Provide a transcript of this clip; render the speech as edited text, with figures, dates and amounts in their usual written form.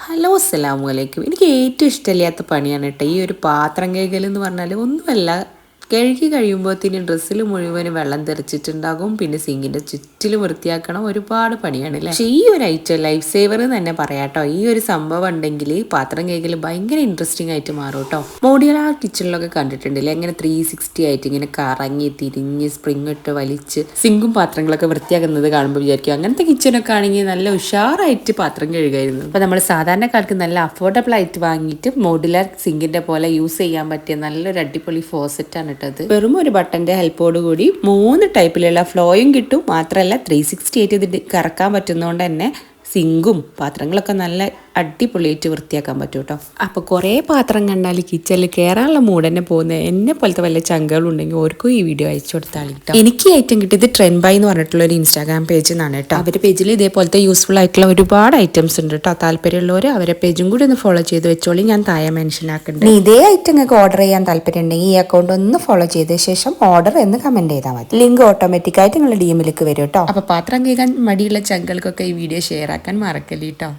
Hello അസ്സലാമു അലൈക്കും. എനിക്ക് ഏറ്റവും ഇഷ്ടമില്ലാത്ത പണിയാണ് കേട്ടോ ഈ ഒരു പാത്രം കഴുകൽ എന്ന് പറഞ്ഞാൽ. ഒന്നുമല്ല, കഴുകി കഴിയുമ്പോഴത്തേന് ഡ്രസ്സിൽ മുഴുവനും വെള്ളം തെറിച്ചിട്ടുണ്ടാകും. പിന്നെ സിങ്കിൻ്റെ ചുറ്റിലും വൃത്തിയാക്കണം. ഒരുപാട് പണിയാണ് അല്ലേ. പക്ഷേ ഈ ഒരു ഐറ്റം ലൈഫ് സേവർ എന്ന് തന്നെ പറയാം കേട്ടോ. ഈ ഒരു സംഭവം ഉണ്ടെങ്കിൽ പാത്രം കഴുകൽ ഭയങ്കര ഇൻട്രസ്റ്റിംഗ് ആയിട്ട് മാറും കേട്ടോ. മോഡ്യൂലർ കിച്ചണിലൊക്കെ കണ്ടിട്ടുണ്ടല്ലേ, അങ്ങനെ 360 ആയിട്ട് ഇങ്ങനെ കറങ്ങി തിരിഞ്ഞ് സ്പ്രിങ് ഇട്ട് വലിച്ച് സിങ്കും പാത്രങ്ങളൊക്കെ വൃത്തിയാക്കുന്നത് കാണുമ്പോൾ വിചാരിക്കും അങ്ങനത്തെ കിച്ചണൊക്കെ ആണെങ്കിൽ നല്ല ഉഷാറായിട്ട് പാത്രം കഴുകായിരുന്നു. അപ്പോൾ നമ്മൾ സാധാരണക്കാർക്ക് നല്ല അഫോർഡബിൾ ആയിട്ട് വാങ്ങിയിട്ട് മോഡുലാർ സിങ്കിന്റെ പോലെ യൂസ് ചെയ്യാൻ പറ്റിയ നല്ലൊരു അടിപൊളി ഫോസെറ്റാണ് ഇട്ടത്. വെറും ഒരു ബട്ടന്റെ ഹെൽപ്പോട് കൂടി 3 ടൈപ്പിലുള്ള ഫ്ലോയും കിട്ടും. മാത്രമല്ല 360 ഇത് കറക്കാൻ പറ്റുന്നതുകൊണ്ട് തന്നെ സിങ്കും പാത്രങ്ങളൊക്കെ നല്ല അടിപൊളിയായിട്ട് വൃത്തിയാക്കാൻ പറ്റും കേട്ടോ. അപ്പോൾ കുറേ പാത്രം കണ്ടാൽ കിച്ചണിൽ കയറാനുള്ള മൂഡ് തന്നെ പോകുന്നത് എന്നെ പോലത്തെ വല്ല ചങ്കുകളുണ്ടെങ്കിൽ ഓർക്കും ഈ വീഡിയോ അയച്ചു കൊടുത്താൽ കേട്ടോ. എനിക്ക് ഏറ്റവും കിട്ടിയത് ട്രെൻഡ് ബൈ എന്ന് പറഞ്ഞിട്ടുള്ള ഒരു ഇൻസ്റ്റാഗ്രാം പേജ് നിന്നാണ് കേട്ടോ. അവരുടെ പേജിൽ ഇതേപോലത്തെ യൂസ്ഫുൾ ആയിട്ടുള്ള ഒരുപാട് ഐറ്റംസ് ഉണ്ട് കേട്ടോ. താല്പര്യമുള്ളവർ അവരെ പേജും കൂടി ഒന്ന് ഫോളോ ചെയ്ത് വെച്ചോളി. ഞാൻ താഴെ മെൻഷൻ ആക്കുന്നുണ്ട്. ഇതേ ഐറ്റം നിങ്ങൾക്ക് ഓർഡർ ചെയ്യാൻ താല്പര്യം ഉണ്ടെങ്കിൽ ഈ അക്കൗണ്ട് ഒന്ന് ഫോളോ ചെയ്ത ശേഷം ഓർഡർ എന്ന് കമന്റ് ചെയ്താൽ മതി. ലിങ്ക് ഓട്ടോമാറ്റിക്കായിട്ട് നിങ്ങളുടെ DM-ലേക്ക് വരും കേട്ടോ. അപ്പോൾ പാത്രം കേൾക്കാൻ മടിയുള്ള ചങ്കുകൾക്കൊക്കെ ഈ വീഡിയോ ഷെയർ ആക്കാൻ മറക്കല്ലേ കേട്ടോ.